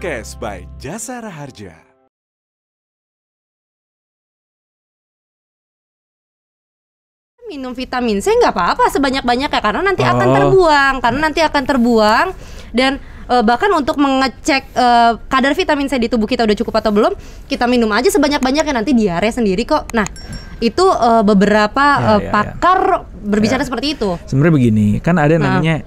Podcast by Jasara Harja. Minum vitamin C nggak apa-apa sebanyak-banyaknya karena nanti akan terbuang dan bahkan untuk mengecek kadar vitamin C di tubuh kita udah cukup atau belum, kita minum aja sebanyak-banyaknya, nanti diare sendiri kok. Nah itu beberapa pakar berbicara seperti itu. Sebenarnya begini, kan ada namanya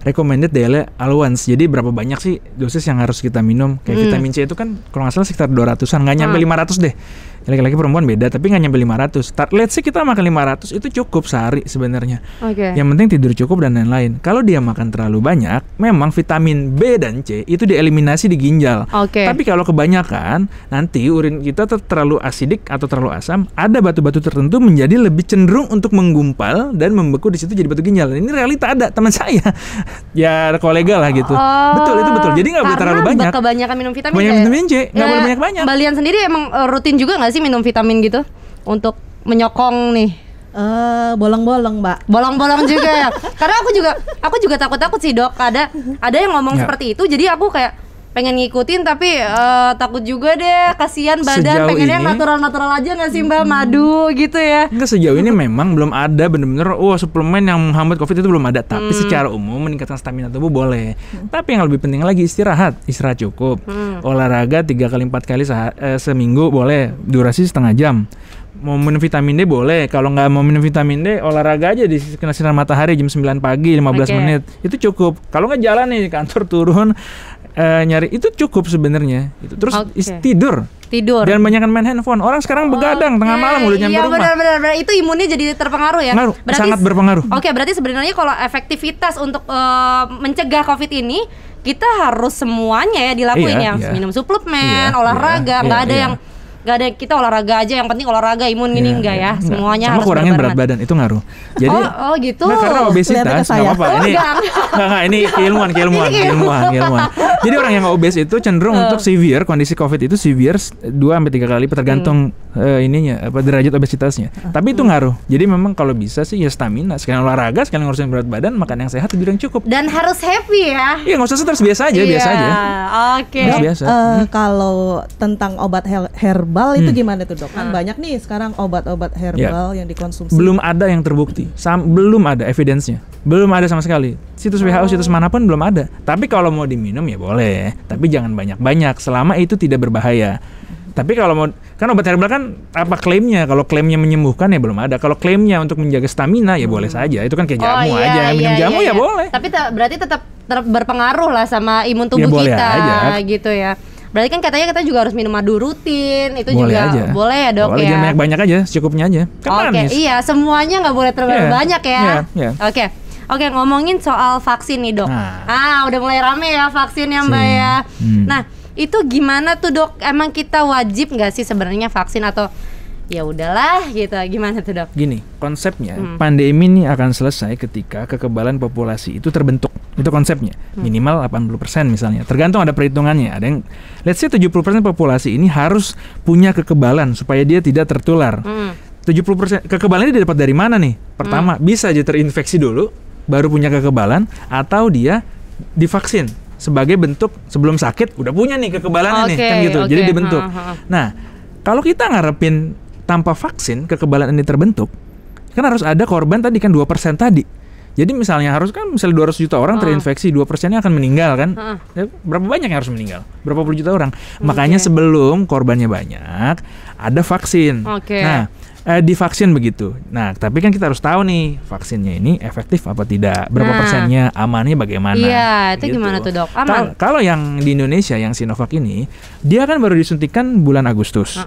recommended daily allowance. Jadi berapa banyak sih dosis yang harus kita minum? Kayak vitamin C itu kan kalau nggak salah sekitar 200-an, nggak nyampe 500 deh. Laki-laki perempuan beda, tapi nggak nyampe 500. Let's say kita makan 500 itu cukup sehari sebenarnya. Yang penting tidur cukup dan lain-lain. Kalau dia makan terlalu banyak, memang vitamin B dan C itu dieliminasi di ginjal. Tapi kalau kebanyakan, nanti urin kita terlalu asidik atau terlalu asam, ada batu-batu tertentu menjadi lebih cenderung untuk menggumpal dan membeku di situ jadi batu ginjal. Ini realita ada teman saya, ya kolega lah gitu. Betul, itu betul. Jadi nggak boleh terlalu banyak. Kebanyakan minum vitamin C, nggak boleh banyak-banyak. Mbak Lian sendiri emang rutin juga nggak sih minum vitamin gitu untuk menyokong nih? Bolong-bolong, Mbak. Bolong-bolong juga ya. Karena aku juga takut sih, Dok. Ada yang ngomong seperti itu, jadi aku kayak pengen ngikutin tapi takut juga deh, kasihan badan. Pengennya yang natural-natural aja nggak sih, Mbak? Madu gitu ya. Enggak, sejauh ini memang belum ada bener-bener suplemen yang menghambat COVID itu belum ada. Tapi secara umum meningkatkan stamina tubuh boleh. Tapi yang lebih penting lagi istirahat cukup. Olahraga 3-4 kali seminggu boleh, durasi setengah jam. Mau minum vitamin D boleh. Kalau nggak mau minum vitamin D, olahraga aja di kena sinar matahari jam 9 pagi 15 menit. Itu cukup. Kalau nggak jalan nih kantor turun nyari, itu cukup sebenarnya. Itu terus tidur. Dan banyakan main handphone. Orang sekarang begadang tengah malam udah nyampe rumah. Iya benar. Itu imunnya jadi terpengaruh ya. Sangat berpengaruh. Berarti sebenarnya kalau efektivitas untuk mencegah COVID ini, kita harus semuanya ya dilakuin minum suplemen, olahraga, nggak ada yang nggak ada, kita olahraga aja, yang penting olahraga, imun gini enggak ya, semuanya sama harus kurangin berat badan itu ngaruh. Jadi gitu. Karena obesitas nggak apa-apa. Ini keilmuan. Jadi orang yang obes itu cenderung untuk severe, kondisi COVID itu severe 2-3 kali tergantung derajat obesitasnya. Tapi itu ngaruh. Jadi memang kalau bisa sih ya stamina, sekalian olahraga, sekalian ngurusin berat badan, makan yang sehat, tidur yang cukup. Dan harus happy ya. Iya, nggak usah stres, biasa aja. Biasa. Kalau tentang obat herbal itu gimana tuh, Dok? Kan banyak nih sekarang obat-obat herbal yang dikonsumsi. Belum ada yang terbukti. Belum ada evidence-nya. Belum ada sama sekali. Situs WHO, situs manapun belum ada. Tapi kalau mau diminum ya boleh, tapi jangan banyak-banyak selama itu tidak berbahaya. Tapi kalau mau, kan obat herbal kan apa klaimnya? Kalau klaimnya menyembuhkan ya belum ada. Kalau klaimnya untuk menjaga stamina ya boleh saja. Itu kan kayak jamu aja. Minum jamu ya boleh. Tapi berarti tetap berpengaruh lah sama imun tubuh kita gitu ya. Berarti kan katanya kita juga harus minum madu rutin. Itu boleh juga aja. Boleh ya, Dok? Boleh, jangan banyak-banyak aja, secukupnya aja. Kan manis. Iya, semuanya nggak boleh terlalu banyak ya. Oke, ngomongin soal vaksin nih, Dok. Udah mulai rame ya vaksinnya, Mbak ya. Nah, itu gimana tuh, Dok? Emang kita wajib nggak sih sebenarnya vaksin atau ya udahlah gitu? Gimana tuh, Dok? Gini, konsepnya pandemi ini akan selesai ketika kekebalan populasi itu terbentuk. Itu konsepnya. Minimal 80% misalnya. Tergantung, ada perhitungannya. Ada yang let's say 70% populasi ini harus punya kekebalan supaya dia tidak tertular. 70% kekebalan ini didapat dari mana nih? Pertama, bisa aja terinfeksi dulu baru punya kekebalan, atau dia divaksin sebagai bentuk sebelum sakit udah punya nih kekebalannya nih, kan gitu. Jadi dibentuk. Nah, kalau kita ngarepin tanpa vaksin kekebalan ini terbentuk, kan harus ada korban tadi kan 2% tadi. Jadi misalnya 200 juta orang terinfeksi, 2%-nya akan meninggal kan? Berapa banyak yang harus meninggal? Berapa puluh juta orang? Makanya sebelum korbannya banyak, ada vaksin. Nah, divaksin begitu. Nah, tapi kan kita harus tahu nih vaksinnya ini efektif apa tidak, berapa persennya, amannya bagaimana. Iya, itu gitu. gimana tuh, Dok? Aman. Kalau yang di Indonesia yang Sinovac ini, dia kan baru disuntikan bulan Agustus.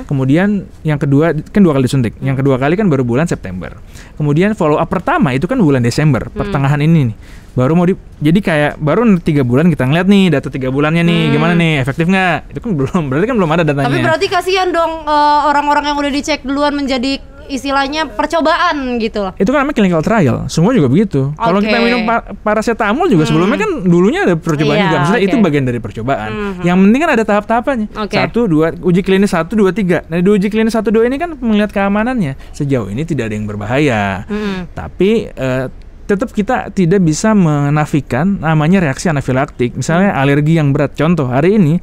Kemudian yang kedua kan 2 kali disuntik. Yang kedua kali kan baru bulan September. Kemudian follow up pertama itu kan bulan Desember, pertengahan ini nih. Baru jadi kayak baru 3 bulan kita ngeliat nih data 3 bulannya nih, gimana nih, efektif nggak? Itu kan berarti kan belum ada datanya. Tapi berarti kasihan dong orang-orang yang udah dicek duluan menjadi istilahnya percobaan gitu loh. Itu kan namanya clinical trial, semua juga begitu. Kalau kita minum paracetamol juga sebelumnya kan dulunya ada percobaan juga, maksudnya itu bagian dari percobaan. Yang penting kan ada tahap-tahapannya. 1, 2, uji klinis 1, 2, 3. Nah di uji klinis 1, 2 ini kan melihat keamanannya. Sejauh ini tidak ada yang berbahaya. Tapi tetap kita tidak bisa menafikan namanya reaksi anafilaktik. Misalnya alergi yang berat. Contoh, hari ini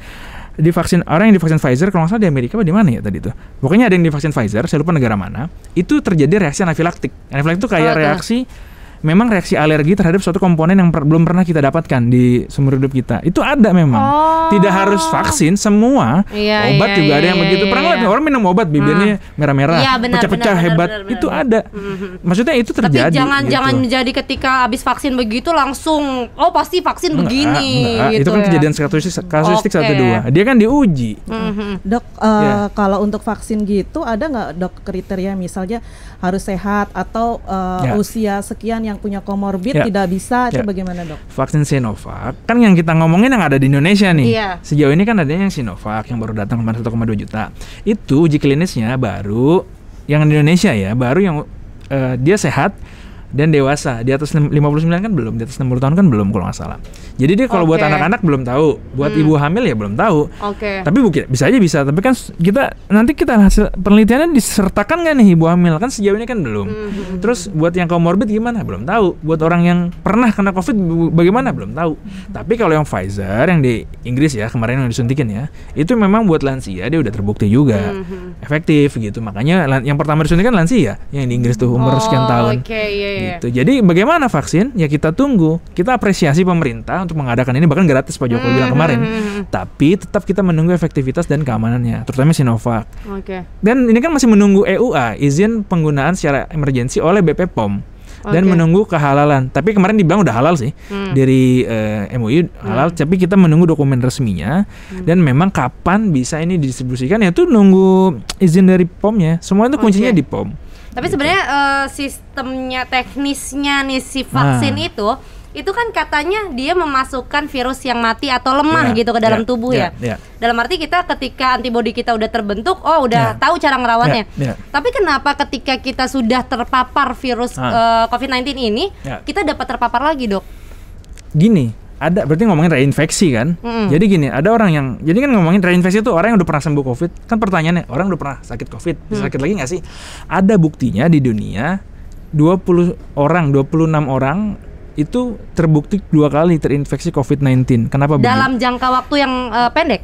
di vaksin orang yang divaksin Pfizer, kalau nggak salah di Amerika apa di mana ya tadi itu. Pokoknya ada yang divaksin Pfizer, saya lupa negara mana. Itu terjadi reaksi anafilaktik. Anafilaktik itu kayak reaksi memang reaksi alergi terhadap suatu komponen yang belum pernah kita dapatkan di seumur hidup kita. Itu ada memang. Tidak harus vaksin, semua obat juga ada yang begitu. Pernah lihat orang minum obat bibirnya merah-merah, pecah-pecah hebat. Itu ada. Maksudnya itu terjadi. Tapi jangan menjadi ketika habis vaksin begitu langsung pasti vaksin begini gitu. Itu kan kejadian kasuistik 1-2. Dia kan diuji. Dok, kalau untuk vaksin gitu ada nggak dok kriteria misalnya harus sehat atau usia sekian yang punya komorbid tidak bisa, itu bagaimana dok? Vaksin Sinovac kan yang kita ngomongin yang ada di Indonesia nih. Sejauh ini kan adanya yang Sinovac yang baru datang kemarin 1,2 juta. Itu uji klinisnya baru yang di Indonesia ya, baru yang dia sehat dan dewasa. Di atas 59 kan belum, di atas 60 tahun kan belum kalau nggak salah. Jadi dia kalau buat anak-anak belum tahu, buat ibu hamil ya belum tahu. Tapi bisa aja bisa, tapi kan nanti kita hasil penelitiannya disertakan nggak nih ibu hamil, kan sejauh ini kan belum. Terus buat yang komorbid gimana? Belum tahu. Buat orang yang pernah kena COVID bagaimana? Belum tahu. Tapi kalau yang Pfizer yang di Inggris ya kemarin yang disuntikin ya, itu memang buat lansia dia udah terbukti juga efektif gitu. Makanya yang pertama disuntikan lansia yang di Inggris tuh umur sekian tahun. Gitu. Jadi bagaimana vaksin? Ya kita tunggu. Kita apresiasi pemerintah untuk mengadakan ini, bahkan gratis Pak Jokowi bilang kemarin. Tapi tetap kita menunggu efektivitas dan keamanannya, terutama Sinovac. Dan ini kan masih menunggu EUA, izin penggunaan secara emergensi oleh BP POM. Dan menunggu kehalalan. Tapi kemarin dibilang udah halal sih dari MUI halal. Tapi kita menunggu dokumen resminya. Dan memang kapan bisa ini didistribusikan ya tuh nunggu izin dari POM-nya. Semua itu kuncinya di POM. Tapi sebenarnya sistemnya teknisnya nih si vaksin itu kan katanya dia memasukkan virus yang mati atau lemah gitu ke dalam tubuh ya. Dalam arti kita ketika antibodi kita udah terbentuk, udah tahu cara ngelawannya. Tapi kenapa ketika kita sudah terpapar virus COVID-19 ini, kita dapat terpapar lagi, Dok? Gini, berarti ngomongin reinfeksi kan? Jadi gini, ada orang jadi kan ngomongin reinfeksi itu orang yang udah pernah sembuh COVID. Kan pertanyaannya, orang udah pernah sakit COVID, bisa sakit lagi nggak sih? Ada buktinya di dunia, 26 orang itu terbukti 2 kali terinfeksi COVID-19. Kenapa begitu? Dalam jangka waktu yang pendek?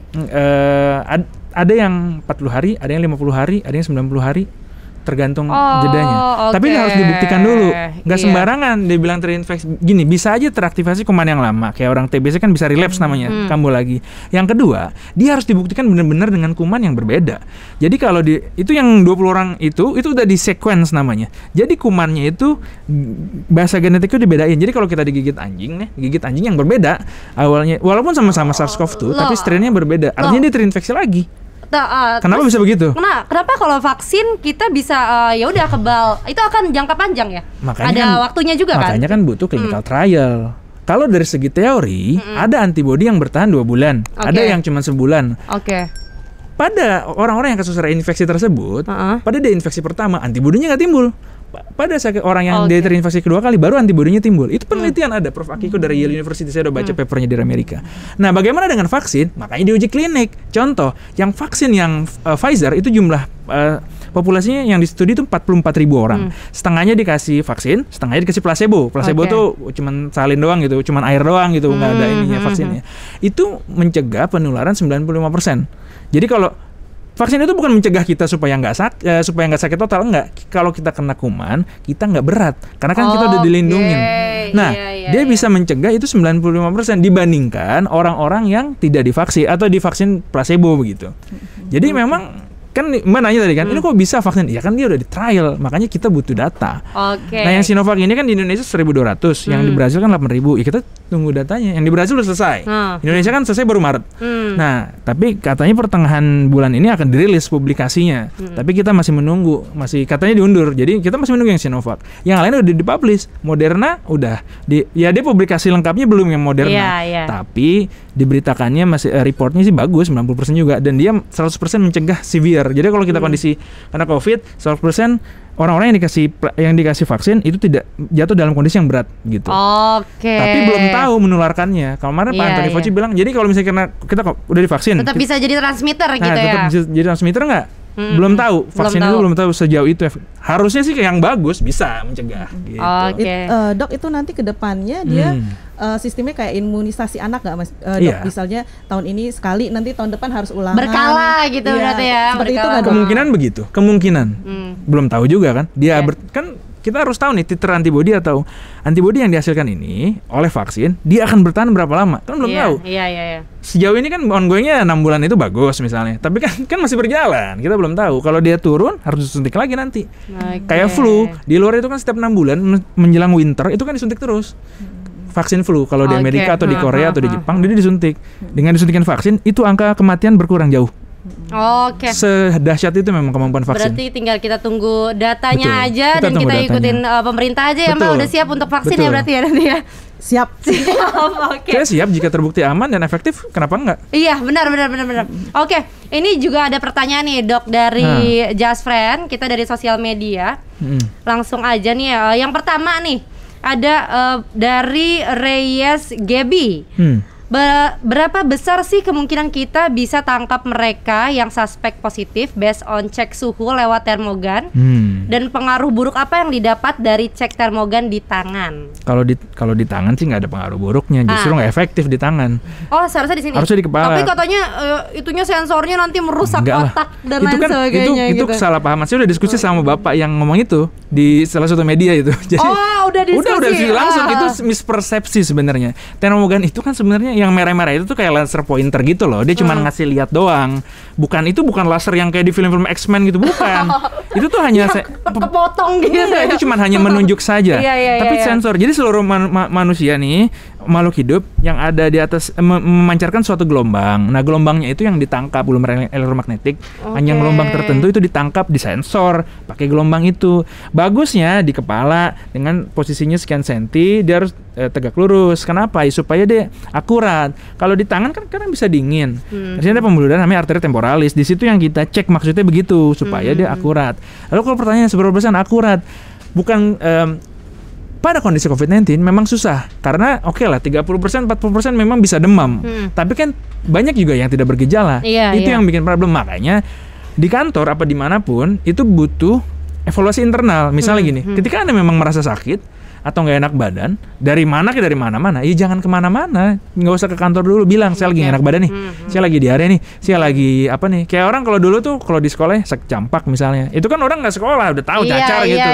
Ada yang 40 hari, ada yang 50 hari, ada yang 90 hari. Tergantung jedanya. Tapi harus dibuktikan dulu. Nggak sembarangan dia bilang terinfeksi. Gini, bisa aja teraktivasi kuman yang lama. Kayak orang TBC kan bisa relapse namanya, kambuh lagi. Yang kedua, dia harus dibuktikan benar-benar dengan kuman yang berbeda. Jadi kalau itu yang 20 orang itu udah di sequence namanya. Jadi kumannya itu bahasa genetiknya dibedain. Jadi kalau kita digigit anjing yang berbeda awalnya, walaupun sama-sama SARS-CoV-2, tapi strainnya berbeda. Artinya dia terinfeksi lagi. Kenapa bisa begitu? Kenapa kalau vaksin kita bisa ya udah kebal? Itu akan jangka panjang ya? Ada waktunya juga kan? Makanya kan butuh clinical trial. Kalau dari segi teori, ada antibodi yang bertahan 2 bulan, ada yang cuma sebulan. Pada orang-orang yang kasus reinfeksi tersebut, pada dia infeksi pertama antibodinya nggak timbul. Pada orang yang dia terinfeksi kedua kali baru antibodinya timbul. Itu penelitian ada Prof. Akiko dari Yale University, saya udah baca papernya di Amerika. Nah, bagaimana dengan vaksin? Makanya diuji klinik. Contoh, yang vaksin yang Pfizer itu jumlah populasinya yang studi itu 44.000 orang. Setengahnya dikasih vaksin, setengahnya dikasih placebo. Placebo tuh cuman salin doang gitu, cuman air doang gitu, nggak ada ininya vaksinnya. Itu mencegah penularan 95%. Jadi kalau vaksin itu bukan mencegah kita supaya nggak sakit total, enggak. Kalau kita kena kuman, kita nggak berat karena kan kita udah dilindungin. Nah, dia bisa mencegah itu 95% dibandingkan orang-orang yang tidak divaksin atau divaksin placebo begitu. Jadi memang kan Mbak nanya tadi kan, ini kok bisa vaksin? Ya kan dia udah di trial, makanya kita butuh data. Nah yang Sinovac ini kan di Indonesia 1.200, yang di Brazil kan 8.000. Ya kita tunggu datanya. Yang di Brazil udah selesai. Indonesia kan selesai baru Maret. Nah tapi katanya pertengahan bulan ini akan dirilis publikasinya. Tapi kita masih menunggu, katanya diundur. Jadi kita masih menunggu yang Sinovac. Yang lain udah dipublish. Moderna udah dia publikasi lengkapnya belum yang Moderna. Tapi diberitakannya masih reportnya sih bagus, 90% juga, dan dia 100% mencegah severe. Jadi kalau kita kondisi karena COVID, 100% orang-orang yang dikasih vaksin itu tidak jatuh dalam kondisi yang berat gitu. Tapi belum tahu menularkannya. Kemarin Pak Anthony Fauci bilang, jadi kalau misalnya kita udah divaksin, tetap bisa jadi transmitter gitu ya. Tetap bisa jadi transmitter nggak? Belum tahu, vaksin itu belum tahu sejauh itu. Harusnya sih yang bagus bisa mencegah gitu. Dok, itu nanti ke depannya dia sistemnya kayak imunisasi anak nggak Mas? Dok, misalnya tahun ini sekali, nanti tahun depan harus ulangan. Berkala gitu berarti ya. Seperti itu nggak, Dok? Kemungkinan begitu, kemungkinan. Belum tahu juga kan. Dia kan kita harus tahu nih titer antibodi atau antibodi yang dihasilkan ini oleh vaksin, dia akan bertahan berapa lama? Kan belum tahu. Iya. Sejauh ini kan ongoingnya 6 bulan itu bagus misalnya, tapi kan masih berjalan, kita belum tahu. Kalau dia turun harus disuntik lagi nanti. Kayak flu, di luar itu kan setiap 6 bulan menjelang winter itu kan disuntik terus. Vaksin flu kalau di Amerika atau di Korea atau di Jepang dia disuntik. Dengan disuntikan vaksin itu angka kematian berkurang jauh. Sedahsyat itu memang kemampuan vaksin. Berarti tinggal kita tunggu datanya aja dan kita ikutin pemerintah aja ya Mbak. Udah siap untuk vaksin ya berarti ya nanti ya. Siap. Saya siap jika terbukti aman dan efektif, kenapa enggak? Iya, benar. Oke, ini juga ada pertanyaan nih Dok dari Just Friend, kita dari sosial media. Langsung aja nih yang pertama nih ada dari Reyes Gebi. Berapa besar sih kemungkinan kita bisa tangkap mereka yang suspek positif based on cek suhu lewat termogan? Dan pengaruh buruk apa yang didapat dari cek termogan di tangan? Kalau di tangan sih nggak ada pengaruh buruknya, justru nggak efektif di tangan. Oh, seharusnya di sini. Harusnya di kepala. Tapi katanya itunya sensornya nanti merusak otak dan lain sebagainya. Itu kesalahpahaman. Saya udah diskusi sama bapak yang ngomong itu di salah satu media itu. Jadi, udah diskusi. Langsung itu mispersepsi sebenarnya. Termogan itu kan sebenarnya yang merah-merah itu tuh kayak laser pointer gitu loh. Dia cuma ngasih lihat doang. Bukan laser yang kayak di film-film X-Men gitu, bukan. Itu tuh hanya kepotong gitu. Itu cuma hanya menunjuk saja. Tapi sensor. Jadi seluruh manusia nih, makhluk hidup yang ada di atas memancarkan suatu gelombang. Nah, gelombangnya itu yang ditangkap gelombang elektromagnetik. Hanya gelombang tertentu itu ditangkap di sensor pakai gelombang itu. Bagusnya di kepala dengan posisinya sekian senti dia harus tegak lurus. Kenapa? Supaya dia akurat. Kalau di tangan kan kadang bisa dingin. Di sini ada pembuluh darah namanya arteri temporalis. Di situ yang kita cek maksudnya begitu supaya dia akurat. Lalu kalau pertanyaan seberapa persen akurat? Bukan pada kondisi COVID-19 memang susah karena lah 30%, 40% memang bisa demam. Tapi kan banyak juga yang tidak bergejala. Itu yang bikin problem. Makanya di kantor apa dimanapun itu butuh evaluasi internal. Misalnya gini, ketika Anda memang merasa sakit atau nggak enak badan, dari mana-mana, jangan kemana-mana, nggak usah ke kantor dulu, bilang saya lagi nggak enak badan nih, saya lagi diare nih, saya lagi apa nih, kayak orang kalau dulu tuh kalau di sekolah sak campak misalnya, itu kan orang nggak sekolah udah tahu cacar gitu,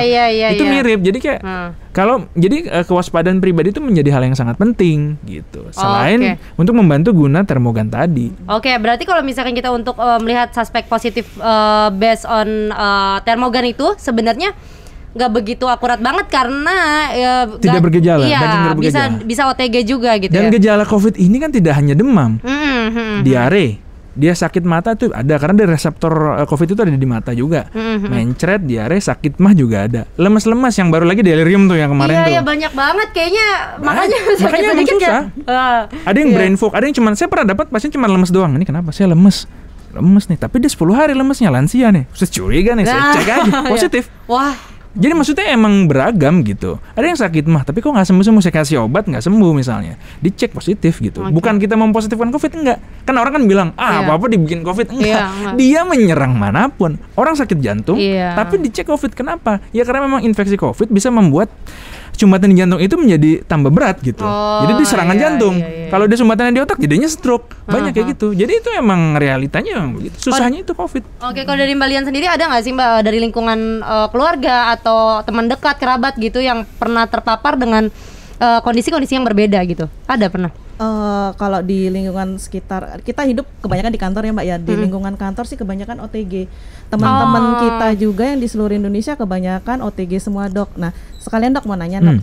itu mirip, jadi kayak kewaspadaan pribadi itu menjadi hal yang sangat penting gitu, selain untuk membantu guna termogan tadi. Berarti kalau misalkan kita untuk melihat suspek positif based on termogan itu sebenarnya nggak begitu akurat banget karena tidak bergejala, bisa OTG juga gitu. Dan gejala COVID ini kan tidak hanya demam, diare, dia sakit mata tuh ada karena ada reseptor COVID itu ada di mata juga, mencret, diare, sakit mah juga ada, lemas-lemas yang baru lagi delirium tuh yang kemarin tuh. Iya banyak banget kayaknya, makanya emang susah. Ada yang brain fog, ada yang cuma saya pernah dapat pasien cuma lemes doang. Ini kenapa saya lemes nih, tapi dia 10 hari lemesnya, lansia nih, saya curiga nih, saya cek aja positif. Wah. Jadi maksudnya emang beragam gitu. Ada yang sakit mah, tapi kok nggak sembuh, saya kasih obat nggak sembuh misalnya, dicek positif gitu. Bukan kita mempositifkan COVID, enggak. Kan orang kan bilang, apa-apa dibikin COVID, enggak. Dia menyerang manapun. Orang sakit jantung, tapi dicek COVID, kenapa? Ya karena memang infeksi COVID bisa membuat sumbatan di jantung itu menjadi tambah berat gitu. Jadi dia serangan jantung. Kalau dia sumbatannya di otak, jadinya stroke. Banyak kayak gitu. Jadi itu emang realitanya emang begitu. Susahnya itu COVID. Kalau dari Mbak Lian sendiri ada nggak sih Mbak dari lingkungan keluarga atau teman dekat, kerabat gitu yang pernah terpapar dengan kondisi-kondisi yang berbeda gitu? Ada pernah? Kalau di lingkungan sekitar, kita hidup kebanyakan di kantor ya Mbak ya. Di lingkungan kantor sih kebanyakan OTG. Teman-teman kita juga yang di seluruh Indonesia kebanyakan OTG semua Dok. Nah sekalian Dok mau nanya Dok,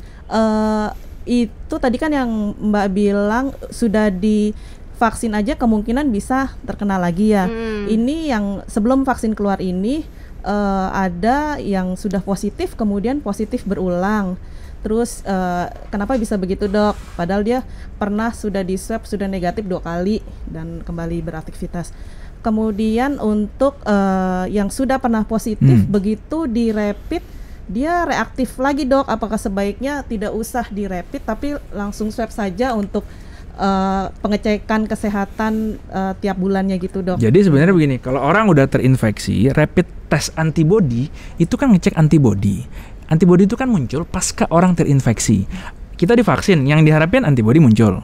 itu tadi kan yang Mbak bilang sudah divaksin aja kemungkinan bisa terkena lagi ya. Ini yang sebelum vaksin keluar ini ada yang sudah positif kemudian positif berulang. Terus kenapa bisa begitu Dok? Padahal dia pernah sudah di swab sudah negatif 2 kali dan kembali beraktivitas. Kemudian untuk yang sudah pernah positif begitu di rapid dia reaktif lagi Dok. Apakah sebaiknya tidak usah di rapid tapi langsung swab saja untuk pengecekan kesehatan tiap bulannya gitu, Dok. Jadi sebenarnya begini, kalau orang udah terinfeksi, rapid test antibody itu kan ngecek antibody. Antibody itu kan muncul pasca orang terinfeksi. Kita divaksin, yang diharapkan antibody muncul.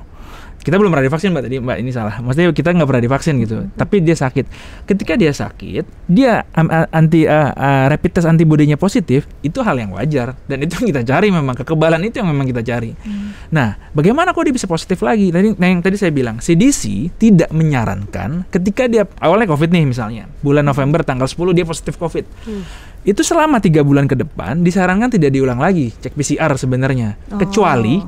Kita belum pernah divaksin, Mbak, tadi Mbak ini salah. Maksudnya kita nggak pernah divaksin gitu. Tapi dia sakit. Ketika dia sakit, dia rapid test antibody-nya positif, itu hal yang wajar dan itu yang kita cari memang, kekebalan itu yang memang kita cari. Nah, bagaimana kok dia bisa positif lagi? Yang tadi saya bilang, CDC tidak menyarankan ketika dia awalnya COVID nih misalnya, bulan November tanggal 10 dia positif COVID. Itu selama 3 bulan ke depan disarankan tidak diulang lagi cek PCR sebenarnya. Kecuali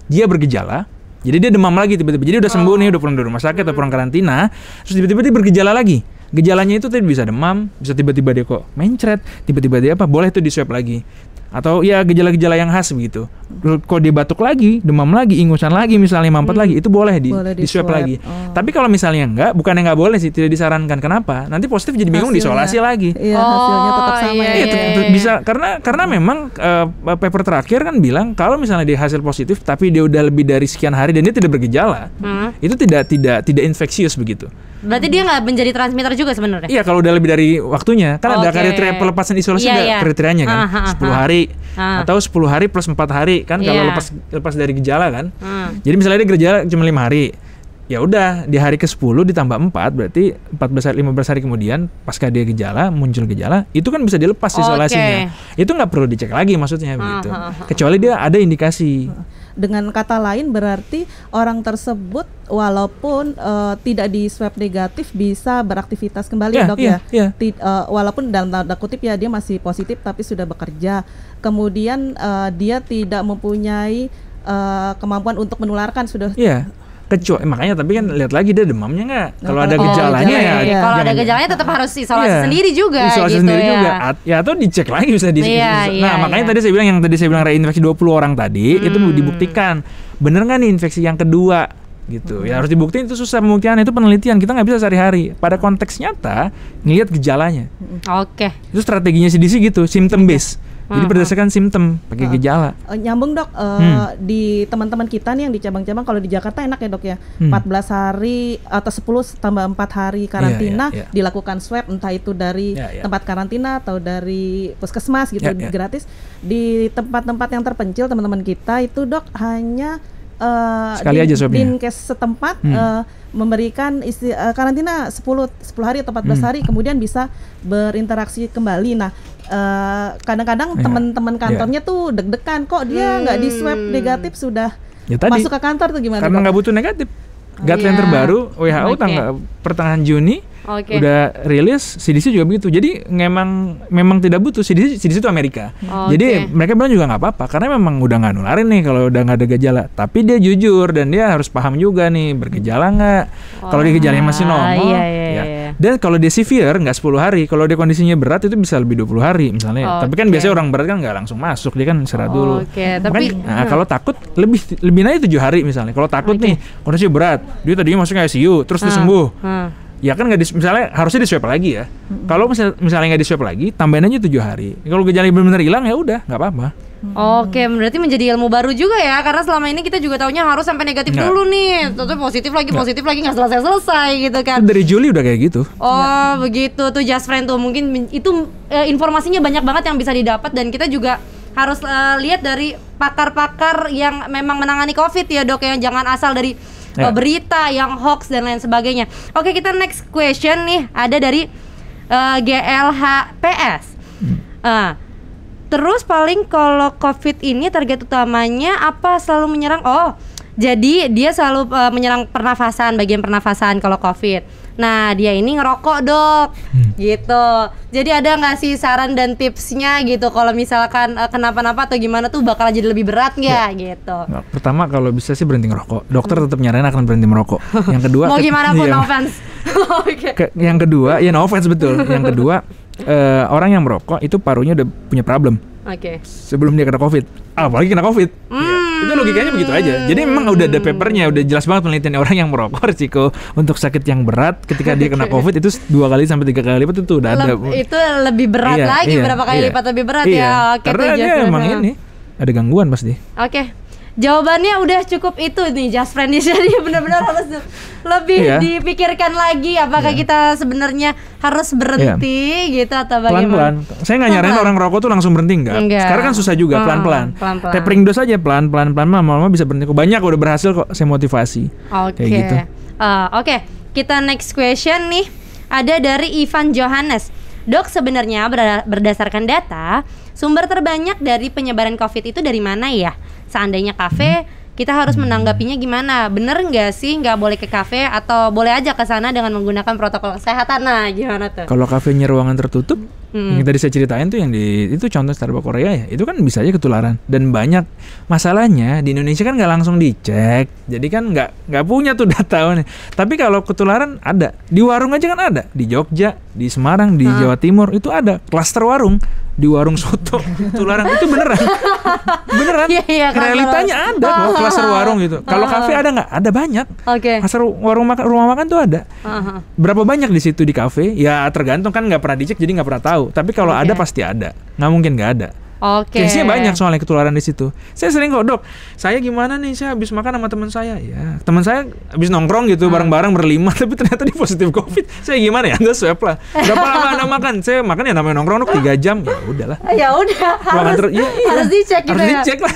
dia bergejala. Jadi dia demam lagi tiba-tiba. Jadi udah sembuh nih, udah pulang dari rumah sakit atau pulang karantina, terus tiba-tiba dia bergejala lagi. Gejalanya itu tadi bisa demam, bisa tiba-tiba dia kok mencret, tiba-tiba dia apa? Boleh tuh di swab lagi. Atau ya gejala-gejala yang khas begitu. Kok dia batuk lagi, demam lagi, ingusan lagi, misalnya mampet lagi, itu boleh di swab lagi. Tapi kalau misalnya enggak, bukannya enggak boleh sih, tidak disarankan. Kenapa? Nanti positif jadi bingung, diisolasi lagi. Iya, hasilnya tetap sama. Iya, bisa karena memang paper terakhir kan bilang kalau misalnya dia hasil positif tapi dia udah lebih dari sekian hari dan dia tidak bergejala, itu tidak infeksius begitu. Berarti dia nggak menjadi transmitter juga sebenarnya? Iya, kalau udah lebih dari waktunya. Kan ada kriteria pelepasan isolasi, ada kriterianya kan. 10 hari atau 10 hari plus 4 hari kan kalau lepas dari gejala kan. Jadi misalnya dia gejala cuma 5 hari. Ya udah, di hari ke-10 ditambah 4 berarti 15 hari kemudian pasca dia muncul gejala, itu kan bisa dilepas isolasinya. Itu nggak perlu dicek lagi maksudnya begitu. Kecuali dia ada indikasi. Dengan kata lain berarti orang tersebut walaupun tidak di swab negatif bisa beraktivitas kembali, Dok, ya. Walaupun dalam tanda kutip ya dia masih positif tapi sudah bekerja. Kemudian dia tidak mempunyai kemampuan untuk menularkan sudah. Kecuali makanya, tapi kan lihat lagi dia demamnya nggak. Kalau ada gejalanya kalau ada gejalanya tetap harus isolasi sendiri juga. Isolasi gitu sendiri juga. Ya atau dicek lagi bisa makanya tadi saya bilang reinfeksi 20 orang tadi itu dibuktikan bener nggak nih infeksi yang kedua gitu. Ya harus dibuktiin, itu susah pembuktian, itu penelitian, kita nggak bisa sehari-hari. Pada konteks nyata ngelihat gejalanya. Itu strateginya CDC gitu, symptom base. Jadi berdasarkan simptom, pakai gejala. Nyambung, Dok, di teman-teman kita nih yang di cabang-cabang, kalau di Jakarta enak ya, Dok, ya. 14 hari atau 10 tambah 4 hari karantina dilakukan swab, entah itu dari tempat karantina atau dari puskesmas gitu, gratis. Di tempat-tempat yang terpencil teman-teman kita itu, Dok, hanya sekali aja swabnya. Dinkes setempat memberikan karantina 10 hari atau 14 hari, kemudian bisa berinteraksi kembali. Nah, kadang-kadang teman-teman kantornya tuh deg-degan, kok dia nggak di swab negatif sudah masuk ke kantor tuh gimana? Karena nggak butuh negatif. Guideline terbaru WHO tanggal pertengahan Juni udah rilis, CDC juga begitu. Jadi memang tidak butuh. CDC itu Amerika. Jadi mereka bilang juga nggak apa-apa karena memang udah nggak nularin nih kalau udah nggak ada gejala. Tapi dia jujur dan dia harus paham juga nih bergejala nggak. Kalau dia gejalanya masih normal, Dan kalau dia severe nggak 10 hari. Kalau dia kondisinya berat itu bisa lebih 20 hari misalnya. Tapi kan biasanya orang berat kan nggak langsung masuk, dia kan istirahat dulu. Tapi kalau takut lebih naik 7 hari misalnya. Kalau takut nih kondisinya berat, dia tadinya masuk ke ICU terus dia sembuh. Ya kan misalnya harusnya di swab lagi ya. Kalau misalnya nggak di swab lagi, tambahin aja 7 hari. Kalau gejala benar-benar hilang ya udah, nggak apa-apa. Berarti menjadi ilmu baru juga ya, karena selama ini kita juga taunya harus sampai negatif dulu nih, terus positif lagi nggak selesai gitu kan. Itu dari Juli udah kayak gitu. Begitu tuh Just Friend tuh, mungkin itu informasinya banyak banget yang bisa didapat dan kita juga harus lihat dari pakar-pakar yang memang menangani COVID ya, Dok, yang jangan asal dari berita yang hoax dan lain sebagainya. Oke, kita next question nih, ada dari GLHPS. Terus paling kalau COVID ini target utamanya apa, selalu menyerang? Jadi dia selalu menyerang pernafasan, bagian pernafasan kalau COVID. Nah, dia ini ngerokok, Dok, gitu. Jadi ada nggak sih saran dan tipsnya gitu kalau misalkan kenapa-napa atau gimana tuh bakal jadi lebih berat nggak gitu? Nah, pertama kalau bisa sih berhenti ngerokok. Dokter tetap nyaranin akan berhenti merokok. Yang kedua mau gimana pun, no offense. Yang kedua, ya no offense betul. Yang kedua, orang yang merokok itu parunya udah punya problem. Sebelum dia kena COVID, apalagi kena COVID. Itu logikanya begitu aja. Jadi memang udah ada papernya, udah jelas banget penelitian orang yang merokok risiko untuk sakit yang berat ketika dia kena COVID itu 2 kali sampai 3 kali lipat itu udah ada. Itu lebih berat lagi, berapa kali lipat lebih berat ya. Karena dia emang ini ada gangguan pasti. jawabannya udah cukup itu nih Just Friend. Jadi benar-benar harus lebih dipikirkan lagi apakah kita sebenarnya harus berhenti gitu atau bagaimana. Pelan-pelan. Saya nggak nyaranin orang rokok tuh langsung berhenti enggak. Sekarang kan susah juga, pelan-pelan. Tapering dose aja pelan-pelan lama-lama bisa berhenti. Banyak udah berhasil kok, saya motivasi. Kayak gitu. Oke, kita next question nih. Ada dari Ivan Johannes. Dok, sebenarnya berdasarkan data, sumber terbanyak dari penyebaran COVID itu dari mana ya? Seandainya kafe, kita harus menanggapinya gimana? Bener nggak sih nggak boleh ke kafe atau boleh aja ke sana dengan menggunakan protokol kesehatan? Nah, gimana tuh? Kalau kafenya ruangan tertutup, yang tadi saya ceritain tuh yang itu contoh Starbucks Korea ya, itu kan bisa aja ketularan dan banyak. Masalahnya di Indonesia kan nggak langsung dicek, jadi kan nggak punya tuh data. Tapi kalau ketularan ada di warung aja kan ada, di Jogja, di Semarang, di Jawa Timur itu ada klaster warung. Di warung soto tularan itu beneran. Realitanya ada kok klaster warung gitu. Kalau kafe ada nggak? Ada banyak. Klaster warung rumah makan tuh ada. Berapa banyak di situ di kafe? Ya tergantung, kan nggak pernah dicek jadi nggak pernah tahu. Tapi kalau ada pasti ada. Nggak mungkin nggak ada. Case-nya banyak soalnya ketularan di situ. Saya sering kok, Dok, saya gimana nih, saya habis makan sama teman saya. Ya, teman saya habis nongkrong gitu bareng-bareng berlima, tapi ternyata dia positif COVID. Saya gimana ya? Anda swab lah. Berapa lama Anda makan? Saya makan ya namanya nongkrong 3 jam. Ya udahlah. Ya udah, harus dicek gitu. Harus dicek lah.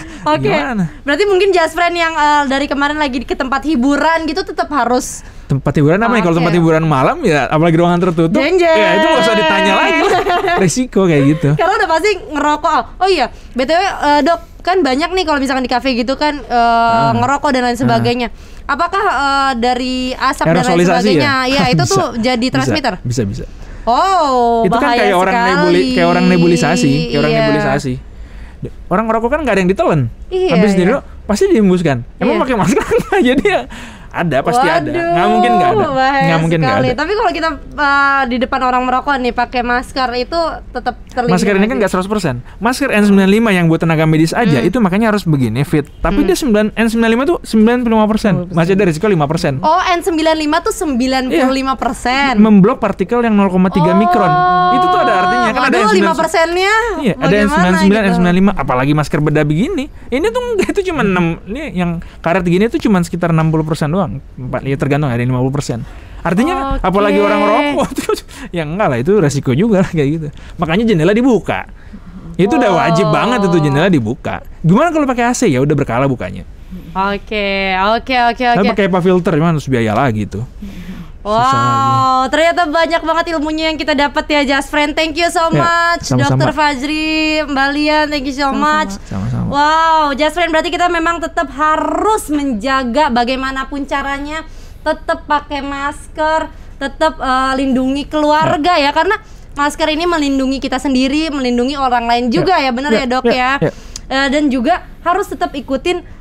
Berarti mungkin Just Friend yang dari kemarin lagi ke tempat hiburan gitu tetap harus tempat hiburan apa nih? Kalau tempat hiburan malam ya, apalagi ruangan tertutup, ya itu nggak usah ditanya lagi, resiko kayak gitu. Karena udah pasti ngerokok. Oh iya, BTW Dok, kan banyak nih kalau misalkan di kafe gitu kan ngerokok dan lain sebagainya. Apakah dari asap dan lain sebagainya, ya itu tuh jadi transmitter? Bisa. Oh, itu kan kayak orang nebulisasi, nebulisasi. Orang ngerokok kan nggak ada yang ditelan, habis dulu pasti dihembuskan. Emang pakai masker nggak? Jadi ya ada, pasti ada. Nggak mungkin nggak ada. Nggak mungkin nggak ada. Tapi kalau kita di depan orang merokok nih pakai masker itu tetap terlindung. Masker ini kan nggak 100%. Masker N95 yang buat tenaga medis aja itu makanya harus begini fit. Tapi dia N95 tuh 95%. Masih ada risiko 5%. Oh, N95 tuh 95%. Memblok partikel yang 0,3 mikron. Itu tuh ada artinya kan ada N5%-nya. Iya, ada N99, gitu. N95, apalagi masker bedah begini. Ini tuh itu cuma 6. Ini yang karet gini tuh cuma sekitar 60% doang. Ya tergantung, ada 50%. Artinya apalagi orang rokok ya enggak lah, itu resiko juga lah kayak gitu. Makanya jendela dibuka. Itu udah wajib banget itu jendela dibuka. Gimana kalau pakai AC? Ya udah berkala bukanya. Oke. Tapi pakai apa filter gimana, harus biaya lagi tuh. Wow, ternyata banyak banget ilmunya yang kita dapat ya Just Friend. Thank you so much, Dr. Fajri, Mbak Lian, thank you so much. Sama-sama. Wow, Just Friend, berarti kita memang tetap harus menjaga bagaimanapun caranya, tetap pakai masker, tetap lindungi keluarga ya, karena masker ini melindungi kita sendiri, melindungi orang lain juga ya, benar ya Dok ya. Dan juga harus tetap ikutin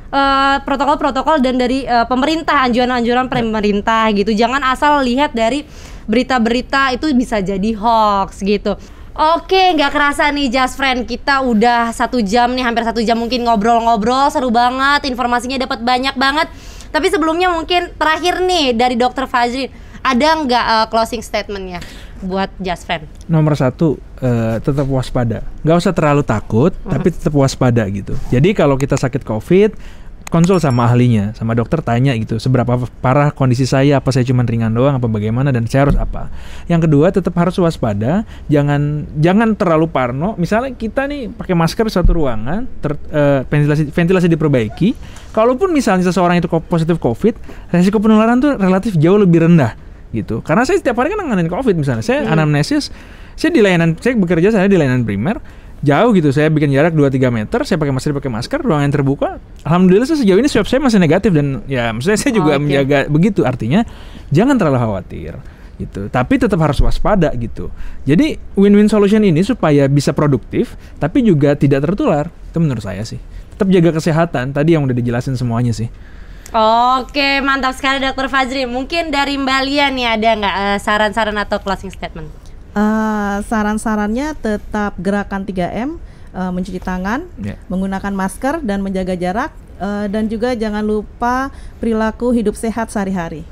protokol-protokol dan dari pemerintah, anjuran-anjuran pemerintah gitu. Jangan asal lihat dari berita-berita itu bisa jadi hoax gitu. Oke, nggak kerasa nih Just Friend, kita udah 1 jam nih, hampir 1 jam mungkin ngobrol-ngobrol, seru banget, informasinya dapat banyak banget. Tapi sebelumnya mungkin terakhir nih dari Dr. Fajri, ada nggak closing statementnya buat Just Friend? Nomor 1, tetap waspada. Nggak usah terlalu takut, tapi tetap waspada gitu. Jadi kalau kita sakit COVID, konsul sama ahlinya, sama dokter, tanya gitu, seberapa parah kondisi saya, apa saya cuma ringan doang, apa bagaimana, dan saya harus apa. Yang kedua, tetap harus waspada, jangan terlalu parno. Misalnya kita nih pakai masker satu ruangan, ventilasi diperbaiki. Kalaupun misalnya seseorang itu positif COVID, resiko penularan tuh relatif jauh lebih rendah gitu. Karena saya setiap hari kan nanganin COVID misalnya, saya anamnesis, saya bekerja di layanan primer. Jauh gitu, saya bikin jarak 2-3 meter, saya pakai masker, ruangan terbuka. Alhamdulillah sejauh ini swab saya masih negatif, dan ya maksudnya saya juga menjaga begitu. Artinya jangan terlalu khawatir gitu, tapi tetap harus waspada gitu. Jadi win-win solution ini supaya bisa produktif tapi juga tidak tertular. Itu menurut saya sih. Tetap jaga kesehatan, tadi yang udah dijelasin semuanya sih. Oke, mantap sekali Dr. Fajri. Mungkin dari Mbak Lian nih, ada nggak saran-saran atau closing statement? Saran-sarannya tetap gerakan 3M, mencuci tangan, menggunakan masker dan menjaga jarak, dan juga jangan lupa perilaku hidup sehat sehari-hari.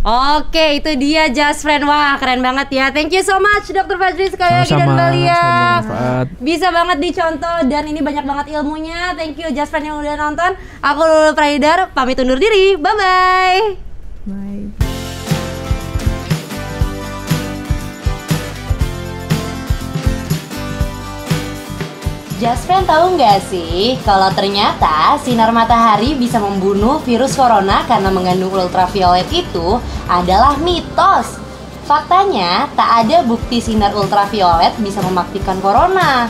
Oke, itu dia Just Friend. Wah, keren banget ya. Thank you so much Dr. Fajri sekali lagi dan Balia. Semoga bermanfaat. Bisa banget dicontoh dan ini banyak banget ilmunya. Thank you Just Friend yang udah nonton. Aku Lulu Praidar, pamit undur diri. Bye-bye. Bye. Just Friend tahu nggak sih kalau ternyata sinar matahari bisa membunuh virus corona karena mengandung ultraviolet itu adalah mitos. Faktanya, tak ada bukti sinar ultraviolet bisa mematikan corona.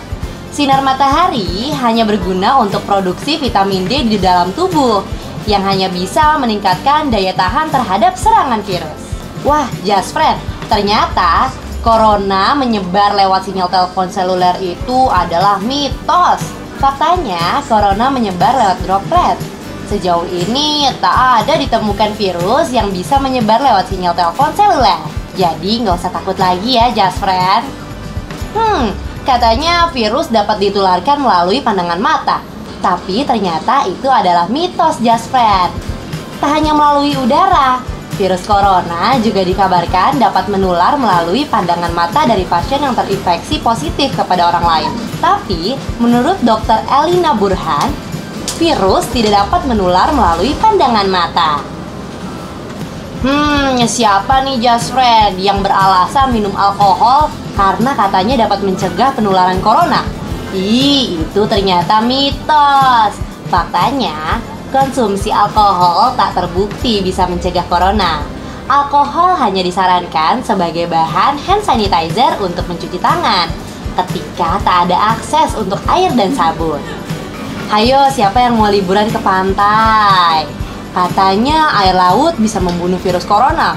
Sinar matahari hanya berguna untuk produksi vitamin D di dalam tubuh yang hanya bisa meningkatkan daya tahan terhadap serangan virus. Wah, Just Friend, ternyata corona menyebar lewat sinyal telepon seluler itu adalah mitos. Faktanya, corona menyebar lewat droplet. Sejauh ini, tak ada ditemukan virus yang bisa menyebar lewat sinyal telepon seluler. Jadi, nggak usah takut lagi ya, Just Friend. Katanya virus dapat ditularkan melalui pandangan mata. Tapi ternyata itu adalah mitos, Just Friend. Tak hanya melalui udara, virus corona juga dikabarkan dapat menular melalui pandangan mata dari pasien yang terinfeksi positif kepada orang lain. Tapi, menurut Dr. Elina Burhan, virus tidak dapat menular melalui pandangan mata. Siapa nih Just Friend yang beralasan minum alkohol karena katanya dapat mencegah penularan corona? Itu ternyata mitos. Faktanya, konsumsi alkohol tak terbukti bisa mencegah corona. Alkohol hanya disarankan sebagai bahan hand sanitizer untuk mencuci tangan ketika tak ada akses untuk air dan sabun. Hayo, siapa yang mau liburan ke pantai? Katanya air laut bisa membunuh virus corona.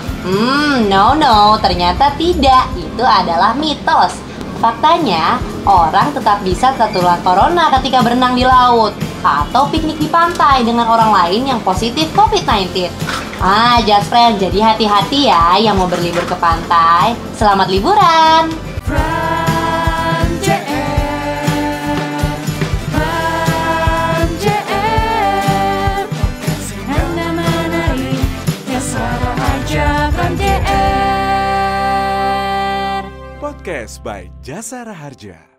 No, ternyata tidak. Itu adalah mitos. Faktanya, orang tetap bisa tertular corona ketika berenang di laut atau piknik di pantai dengan orang lain yang positif COVID-19. Just Friend, jadi hati-hati ya yang mau berlibur ke pantai. Selamat liburan! Podcast by Jasara Harja.